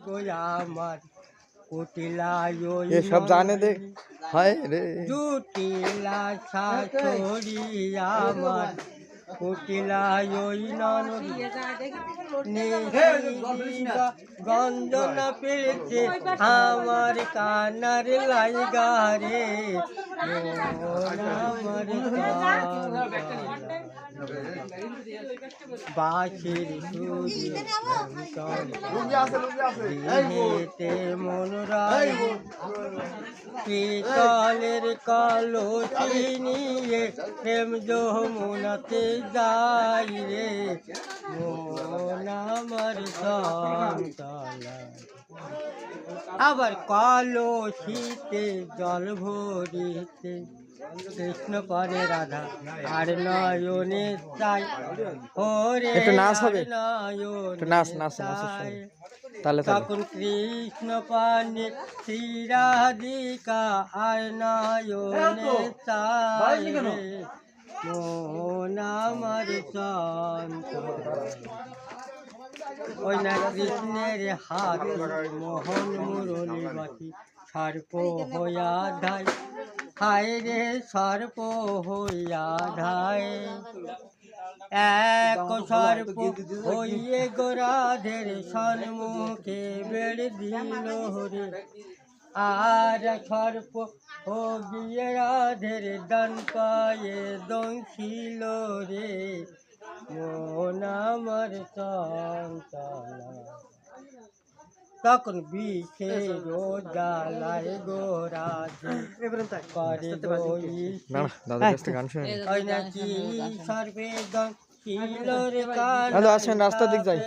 কই আমার কুটিলা ये सब जाने दे हाय रे জুটিলা শাশুড়ি আমার কুটিলা ওই ননদী গঞ্জনা পেয়েছে আমার কানার লাইগা রে আমার বাঁশির সুরিতে মনোরায় পিতলের কলসি নিয়ে প্রেম যমুনাতে যাই রে মন আমার সন্তালা আবার কলসিতে জল ভরিতে কৃষ্ণ করে রাধা আর নয়নে চাই ওরে নয়নে চাই তখন কৃষ্ণ পানে শ্রী রাধিকা আর নয়নে চাই রে মন আমার সন্তান ওই না কৃষ্ণের হাত মোহন মুরলী বাতি সর্প হইয়া ধাই হায় রে সর্প হইয়া ধাই এক সর্প হইয়ে গোরাধের সন্মুখে বেড় দিল রে আর সর্প ও গিয়ে রাধের ডান পায়ে দংশিল রে মন আমার সন্তালা তখন বিষের জ্বালায় গোরাধে করে ওই নাকি সর্বে দংশিল রে কান রাস্তা দিক যাই